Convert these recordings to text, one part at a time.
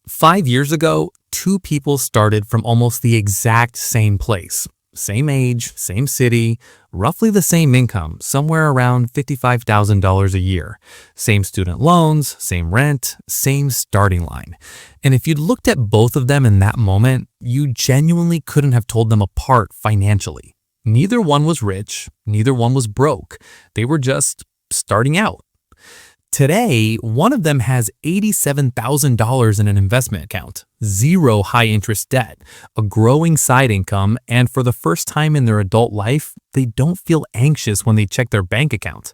5 years ago, two people started from almost the exact same place. Same age, same city, roughly the same income, somewhere around $55,000 a year. Same student loans, same rent, same starting line. And if you'd looked at both of them in that moment, you genuinely couldn't have told them apart financially. Neither one was rich, neither one was broke. They were just starting out. Today, one of them has $87,000 in an investment account, zero high-interest debt, a growing side income, and for the first time in their adult life, they don't feel anxious when they check their bank account.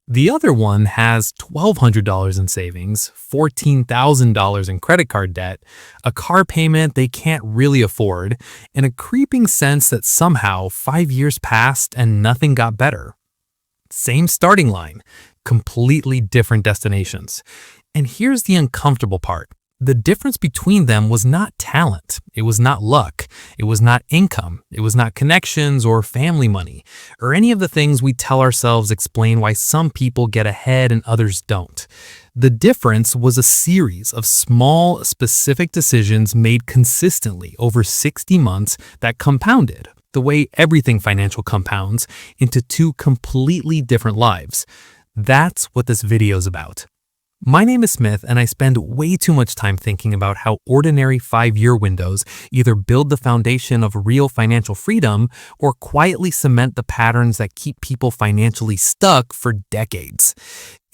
The other one has $1,200 in savings, $14,000 in credit card debt, a car payment they can't really afford, and a creeping sense that somehow 5 years passed and nothing got better. Same starting line, completely different destinations. And here's the uncomfortable part. The difference between them was not talent. It was not luck. It was not income. It was not connections or family money, or any of the things we tell ourselves explain why some people get ahead and others don't. The difference was a series of small, specific decisions made consistently over 60 months that compounded, the way everything financial compounds, into two completely different lives. That's what this video is about. My name is Smith, and I spend way too much time thinking about how ordinary 5-year windows either build the foundation of real financial freedom or quietly cement the patterns that keep people financially stuck for decades.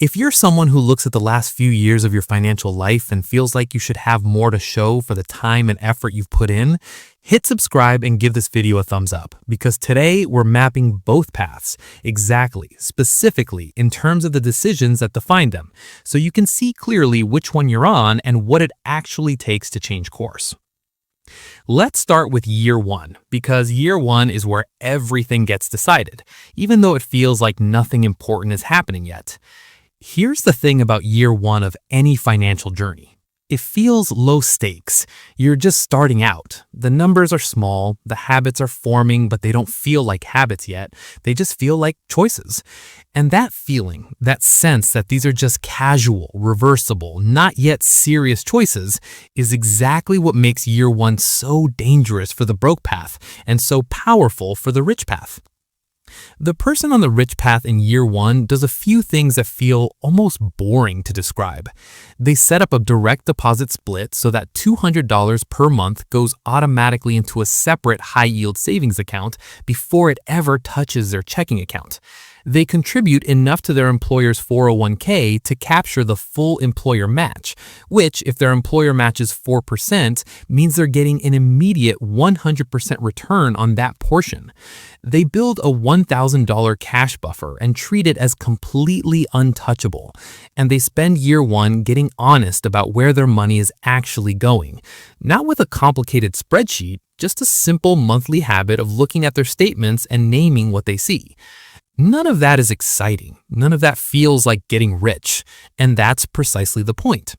If you're someone who looks at the last few years of your financial life and feels like you should have more to show for the time and effort you've put in, hit subscribe and give this video a thumbs up, because today we're mapping both paths exactly, specifically in terms of the decisions that define them, so you can see clearly which one you're on and what it actually takes to change course. Let's start with year one, because year one is where everything gets decided, even though it feels like nothing important is happening yet. Here's the thing about year one of any financial journey. It feels low stakes. You're just starting out. The numbers are small, the habits are forming, but they don't feel like habits yet. They just feel like choices. And that feeling, that sense that these are just casual, reversible, not yet serious choices is exactly what makes year one so dangerous for the broke path and so powerful for the rich path. The person on the rich path in year one does a few things that feel almost boring to describe. They set up a direct deposit split so that $200 per month goes automatically into a separate high-yield savings account before it ever touches their checking account. They contribute enough to their employer's 401k to capture the full employer match, which, if their employer matches 4%, means they're getting an immediate 100% return on that portion. They build a $1,000 cash buffer and treat it as completely untouchable. And they spend year one getting honest about where their money is actually going, not with a complicated spreadsheet, just a simple monthly habit of looking at their statements and naming what they see. None of that is exciting. None of that feels like getting rich. And that's precisely the point.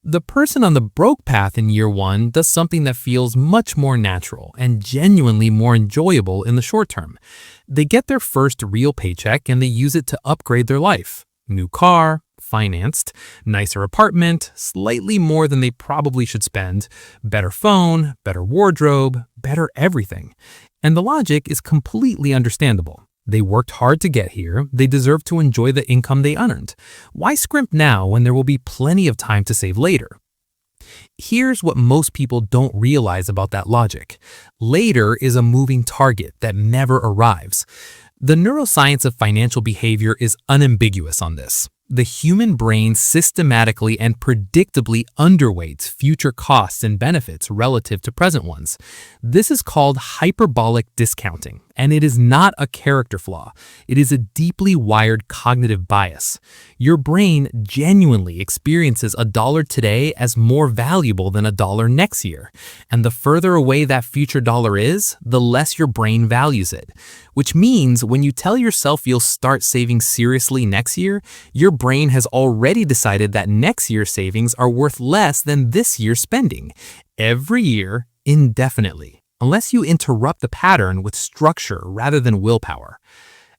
The person on the broke path in year one does something that feels much more natural and genuinely more enjoyable in the short term. They get their first real paycheck and they use it to upgrade their life. New car, financed, nicer apartment, slightly more than they probably should spend, better phone, better wardrobe, better everything. And the logic is completely understandable. They worked hard to get here. They deserve to enjoy the income they earned. Why scrimp now when there will be plenty of time to save later? Here's what most people don't realize about that logic. Later is a moving target that never arrives. The neuroscience of financial behavior is unambiguous on this. The human brain systematically and predictably underweights future costs and benefits relative to present ones. This is called hyperbolic discounting, and it is not a character flaw. It is a deeply wired cognitive bias. Your brain genuinely experiences a dollar today as more valuable than a dollar next year, and the further away that future dollar is, the less your brain values it. Which means when you tell yourself you'll start saving seriously next year, your brain has already decided that next year's savings are worth less than this year's spending, every year, indefinitely, unless you interrupt the pattern with structure rather than willpower.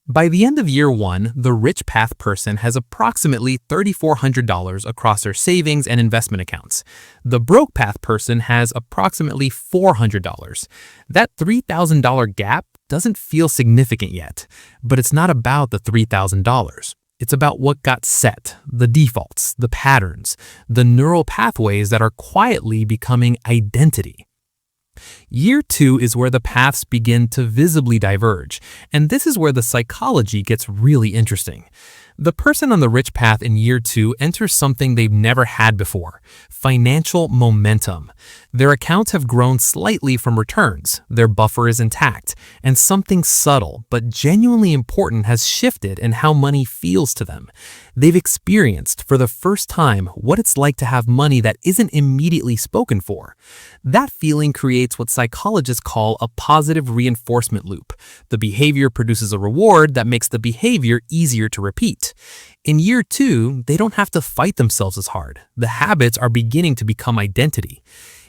By the end of year one, the rich path person has approximately $3,400 across their savings and investment accounts. The broke path person has approximately $400. That $3,000 gap doesn't feel significant yet, but it's not about the $3,000. It's about what got set, the defaults, the patterns, the neural pathways that are quietly becoming identity. Year two is where the paths begin to visibly diverge, and this is where the psychology gets really interesting. The person on the rich path in year two enters something they've never had before: financial momentum. Their accounts have grown slightly from returns, their buffer is intact, and something subtle but genuinely important has shifted in how money feels to them. They've experienced for the first time what it's like to have money that isn't immediately spoken for. That feeling creates what psychologists call a positive reinforcement loop. The behavior produces a reward that makes the behavior easier to repeat. In year two, they don't have to fight themselves as hard. The habits are beginning to become identity.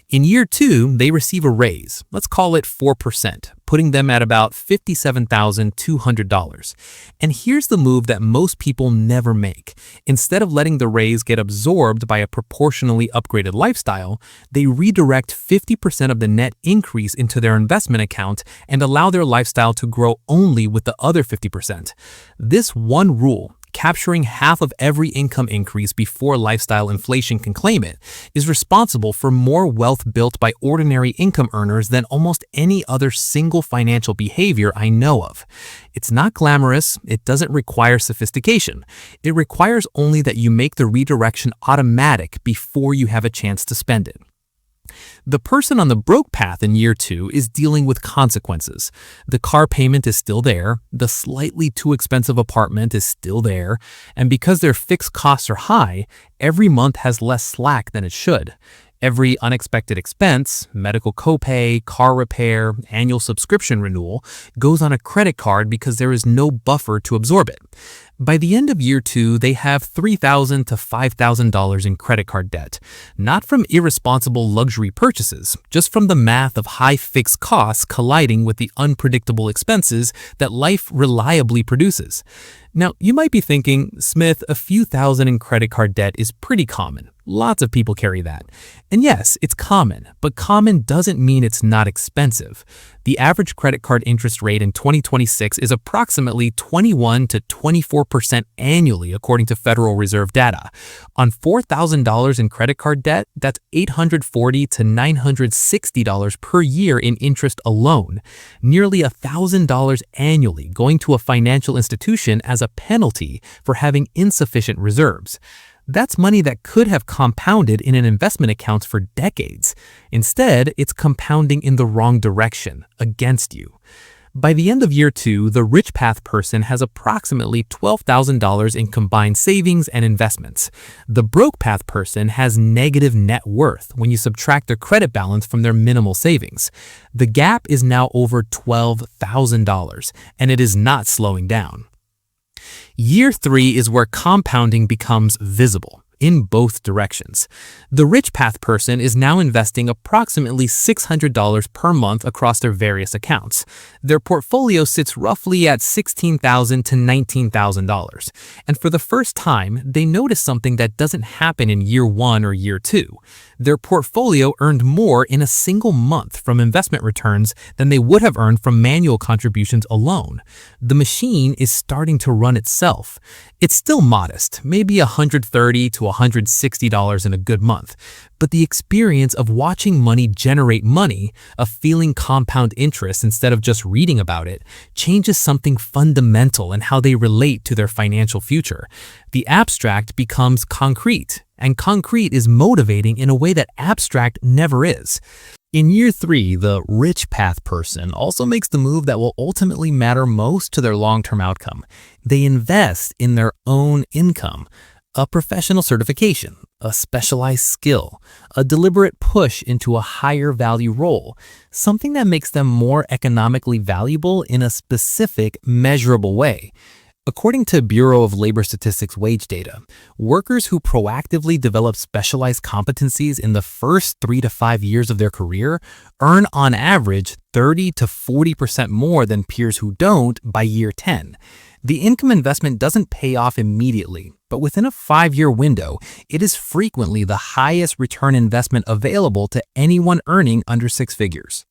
In year two, they receive a raise, let's call it 4%, putting them at about $57,200. And here's the move that most people never make. Instead of letting the raise get absorbed by a proportionally upgraded lifestyle, they redirect 50% of the net increase into their investment account and allow their lifestyle to grow only with the other 50%. This one rule, capturing half of every income increase before lifestyle inflation can claim it, is responsible for more wealth built by ordinary income earners than almost any other single financial behavior I know of. It's not glamorous, it doesn't require sophistication. It requires only that you make the redirection automatic before you have a chance to spend it. The person on the broke path in year two is dealing with consequences. The car payment is still there, the slightly too expensive apartment is still there, and because their fixed costs are high, every month has less slack than it should. Every unexpected expense, medical copay, car repair, annual subscription renewal, goes on a credit card because there is no buffer to absorb it. By the end of year two, they have $3,000 to $5,000 in credit card debt, not from irresponsible luxury purchases, just from the math of high fixed costs colliding with the unpredictable expenses that life reliably produces. Now, you might be thinking, Smith, a few thousand in credit card debt is pretty common. Lots of people carry that. And yes, it's common, but common doesn't mean it's not expensive. The average credit card interest rate in 2026 is approximately 21 to 24% annually, according to Federal Reserve data. On $4,000 in credit card debt, that's $840 to $960 per year in interest alone, nearly $1,000 annually going to a financial institution as a penalty for having insufficient reserves. That's money that could have compounded in an investment account for decades. Instead, it's compounding in the wrong direction, against you. By the end of year two, the rich path person has approximately $12,000 in combined savings and investments. The broke path person has negative net worth when you subtract their credit balance from their minimal savings. The gap is now over $12,000, and it is not slowing down. Year three is where compounding becomes visible in both directions. The rich path person is now investing approximately $600 per month across their various accounts. Their portfolio sits roughly at $16,000 to $19,000. And for the first time, they notice something that doesn't happen in year one or year two. Their portfolio earned more in a single month from investment returns than they would have earned from manual contributions alone. The machine is starting to run itself. It's still modest, maybe $130 to $160 in a good month, but the experience of watching money generate money, of feeling compound interest instead of just reading about it, changes something fundamental in how they relate to their financial future. The abstract becomes concrete, and concrete is motivating in a way that abstract never is. In year three, the rich path person also makes the move that will ultimately matter most to their long-term outcome. They invest in their own income, a professional certification, a specialized skill, a deliberate push into a higher value role, something that makes them more economically valuable in a specific, measurable way. According to Bureau of Labor Statistics wage data, workers who proactively develop specialized competencies in the first 3 to 5 years of their career earn on average 30 to 40% more than peers who don't by year 10. The income investment doesn't pay off immediately, but within a 5-year window, it is frequently the highest return investment available to anyone earning under 6 figures.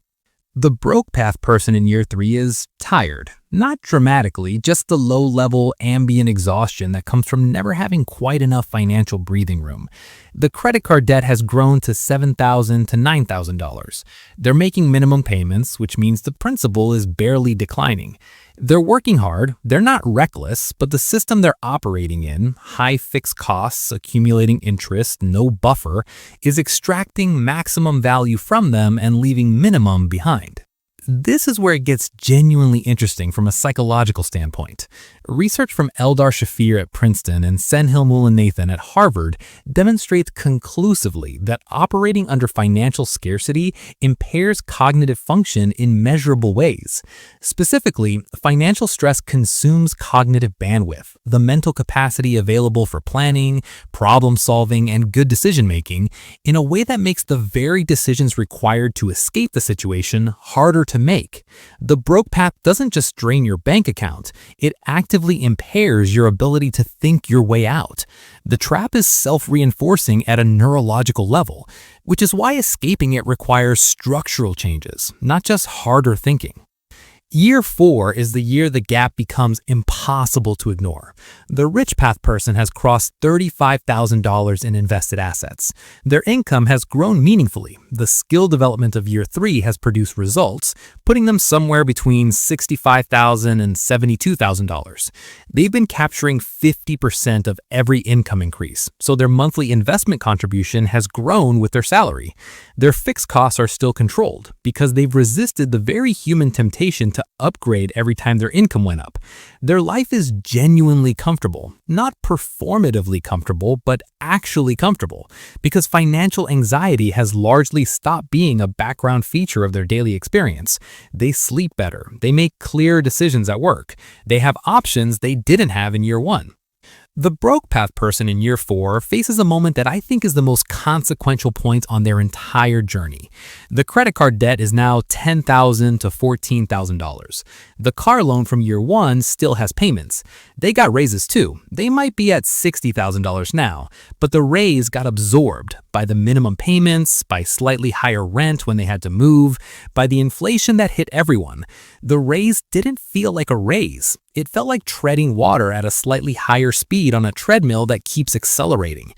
The broke path person in year 3 is tired, not dramatically, just the low-level ambient exhaustion that comes from never having quite enough financial breathing room. The credit card debt has grown to $7,000 to $9,000. They're making minimum payments, which means the principal is barely declining. They're working hard, they're not reckless, but the system they're operating in, high fixed costs, accumulating interest, no buffer, is extracting maximum value from them and leaving minimum behind. This is where it gets genuinely interesting from a psychological standpoint. Research from Eldar Shafir at Princeton and Senhil Mullainathan at Harvard demonstrates conclusively that operating under financial scarcity impairs cognitive function in measurable ways. Specifically, financial stress consumes cognitive bandwidth, the mental capacity available for planning, problem solving, and good decision making, in a way that makes the very decisions required to escape the situation harder to make. The broke path doesn't just drain your bank account, it actively impairs your ability to think your way out. The trap is self-reinforcing at a neurological level, which is why escaping it requires structural changes, not just harder thinking. Year 4 is the year the gap becomes impossible to ignore. The rich path person has crossed $35,000 in invested assets. Their income has grown meaningfully. The skill development of year 3 has produced results, putting them somewhere between $65,000 and $72,000. They've been capturing 50% of every income increase, so their monthly investment contribution has grown with their salary. Their fixed costs are still controlled because they've resisted the very human temptation to upgrade every time their income went up. Their life is genuinely comfortable, not performatively comfortable, but actually comfortable, because financial anxiety has largely stopped being a background feature of their daily experience. They sleep better, they make clear decisions at work, they have options they didn't have in year 1. The broke path person in year 4 faces a moment that I think is the most consequential point on their entire journey. The credit card debt is now $10,000 to $14,000. The car loan from year 1 still has payments. They got raises too. They might be at $60,000 now, but the raise got absorbed by the minimum payments, by slightly higher rent when they had to move, by the inflation that hit everyone. The raise didn't feel like a raise. It felt like treading water at a slightly higher speed on a treadmill that keeps accelerating.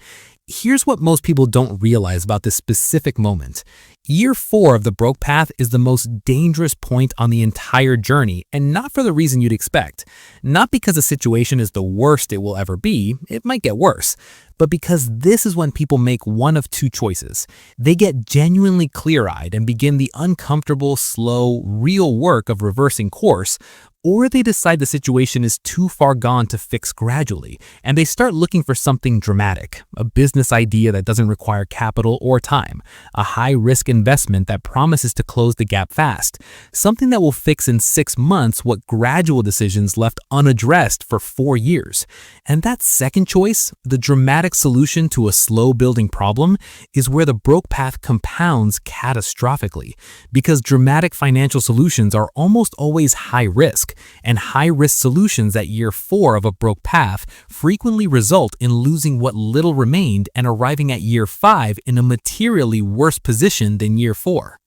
Here's what most people don't realize about this specific moment. Year 4 of the broke path is the most dangerous point on the entire journey, and not for the reason you'd expect. Not because the situation is the worst it will ever be, it might get worse, but because this is when people make one of 2 choices. They get genuinely clear-eyed and begin the uncomfortable, slow, real work of reversing course, or they decide the situation is too far gone to fix gradually, and they start looking for something dramatic, a business idea that doesn't require capital or time, a high-risk investment that promises to close the gap fast, something that will fix in 6 months what gradual decisions left unaddressed for 4 years. And that second choice, the dramatic solution to a slow-building problem, is where the broke path compounds catastrophically, because dramatic financial solutions are almost always high-risk, and high-risk solutions at year 4 of a broke path frequently result in losing what little remained and arriving at year 5 in a materially worse position than year 4.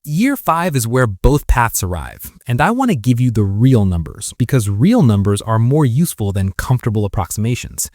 Year 5 is where both paths arrive, and I want to give you the real numbers because real numbers are more useful than comfortable approximations.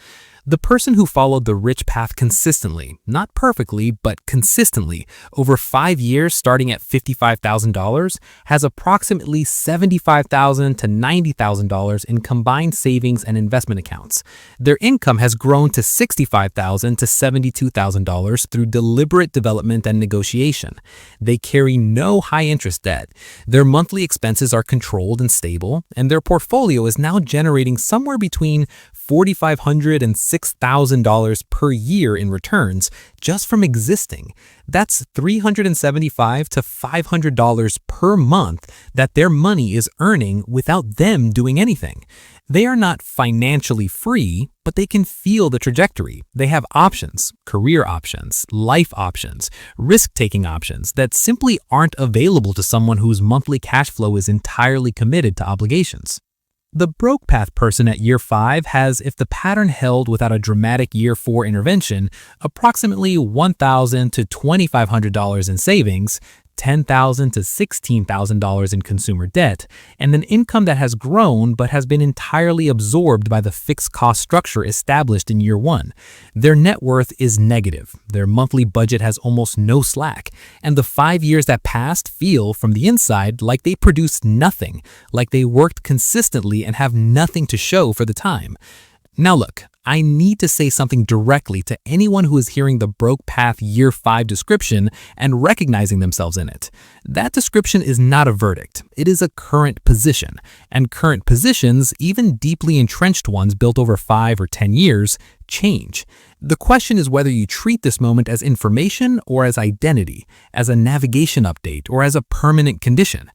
The person who followed the rich path consistently, not perfectly, but consistently, over 5 years starting at $55,000, has approximately $75,000 to $90,000 in combined savings and investment accounts. Their income has grown to $65,000 to $72,000 through deliberate development and negotiation. They carry no high-interest debt. Their monthly expenses are controlled and stable, and their portfolio is now generating somewhere between $4,500 and $6,000 per year in returns just from existing. That's $375 to $500 per month that their money is earning without them doing anything. They are not financially free, but they can feel the trajectory. They have options, career options, life options, risk-taking options that simply aren't available to someone whose monthly cash flow is entirely committed to obligations. The broke path person at year 5 has, if the pattern held without a dramatic year 4 intervention, approximately $1,000 to $2,500 in savings, $10,000 to $16,000 in consumer debt, and an income that has grown but has been entirely absorbed by the fixed cost structure established in year 1. Their net worth is negative, their monthly budget has almost no slack, and the 5 years that passed feel, from the inside, like they produced nothing, like they worked consistently and have nothing to show for the time. Now look, I need to say something directly to anyone who is hearing the Broke Path Year 5 description and recognizing themselves in it. That description is not a verdict. It is a current position. And current positions, even deeply entrenched ones built over 5 or 10 years, change. The question is whether you treat this moment as information or as identity, as a navigation update, or as a permanent condition.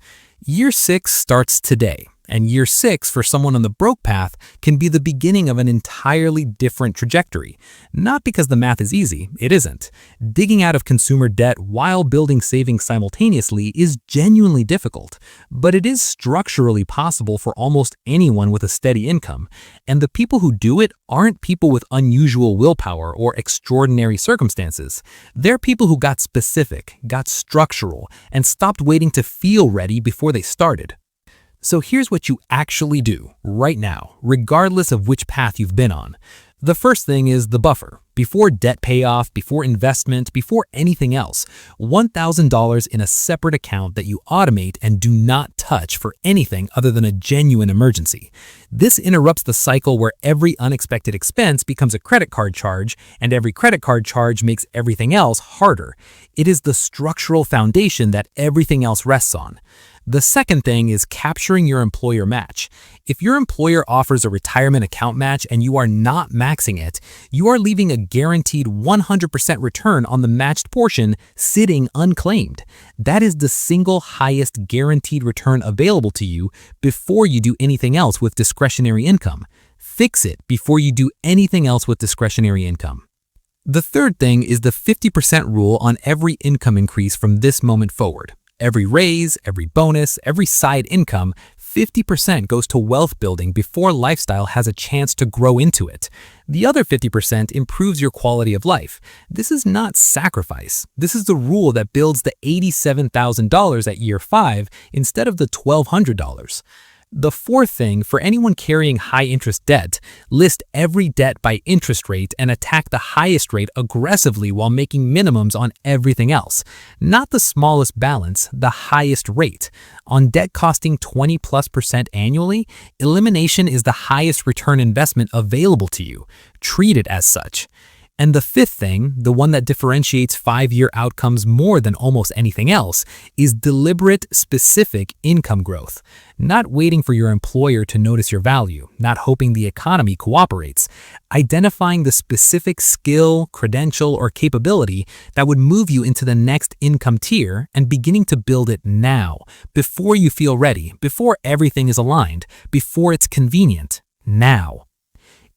Year 6 starts today. And year 6 for someone on the broke path can be the beginning of an entirely different trajectory. Not because the math is easy, it isn't. Digging out of consumer debt while building savings simultaneously is genuinely difficult, but it is structurally possible for almost anyone with a steady income. And the people who do it aren't people with unusual willpower or extraordinary circumstances. They're people who got specific, got structural, and stopped waiting to feel ready before they started. So here's what you actually do right now, regardless of which path you've been on. The first thing is the buffer. Before debt payoff, before investment, before anything else, $1,000 in a separate account that you automate and do not touch for anything other than a genuine emergency. This interrupts the cycle where every unexpected expense becomes a credit card charge, and every credit card charge makes everything else harder. It is the structural foundation that everything else rests on. The second thing is capturing your employer match. If your employer offers a retirement account match and you are not maxing it, you are leaving a guaranteed 100% return on the matched portion sitting unclaimed. That is the single highest guaranteed return available to you before you do anything else with discretionary income. Fix it before you do anything else with discretionary income. The third thing is the 50% rule on every income increase from this moment forward. Every raise, every bonus, every side income, 50% goes to wealth building before lifestyle has a chance to grow into it. The other 50% improves your quality of life. This is not sacrifice. This is the rule that builds the $87,000 at year 5 instead of the $1,200. The fourth thing, for anyone carrying high-interest debt, list every debt by interest rate and attack the highest rate aggressively while making minimums on everything else. Not the smallest balance, the highest rate. On debt costing 20+% annually, elimination is the highest return investment available to you. Treat it as such. And the fifth thing, the one that differentiates 5-year outcomes more than almost anything else, is deliberate, specific income growth. Not waiting for your employer to notice your value, not hoping the economy cooperates. Identifying the specific skill, credential, or capability that would move you into the next income tier and beginning to build it now, before you feel ready, before everything is aligned, before it's convenient, now.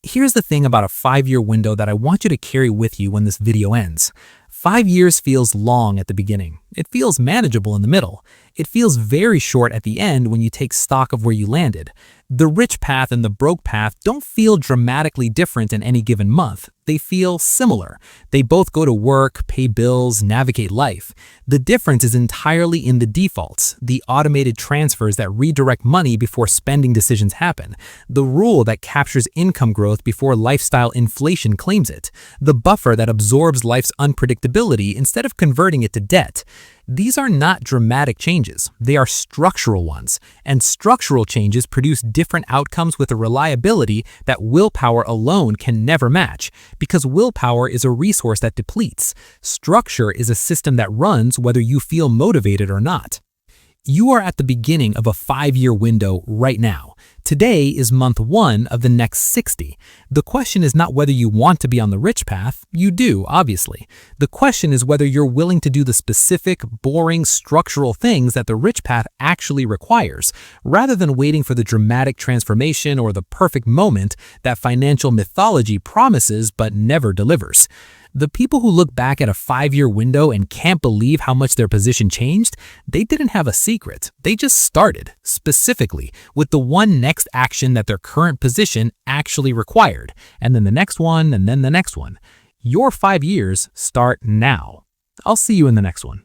Here's the thing about a 5-year window that I want you to carry with you when this video ends. 5 years feels long at the beginning. It feels manageable in the middle. It feels very short at the end when you take stock of where you landed. The rich path and the broke path don't feel dramatically different in any given month. They feel similar. They both go to work, pay bills, navigate life. The difference is entirely in the defaults, the automated transfers that redirect money before spending decisions happen, the rule that captures income growth before lifestyle inflation claims it, the buffer that absorbs life's unpredictability instead of converting it to debt. These are not dramatic changes, they are structural ones, and structural changes produce different outcomes with a reliability that willpower alone can never match, because willpower is a resource that depletes. Structure is a system that runs whether you feel motivated or not. You are at the beginning of a 5-year window right now. Today is month 1 of the next 60. The question is not whether you want to be on the rich path. You do, obviously. The question is whether you're willing to do the specific, boring, structural things that the rich path actually requires, rather than waiting for the dramatic transformation or the perfect moment that financial mythology promises but never delivers. The people who look back at a 5-year window and can't believe how much their position changed, they didn't have a secret. They just started, specifically, with the one next action that their current position actually required, and then the next one, and then the next one. Your 5 years start now. I'll see you in the next one.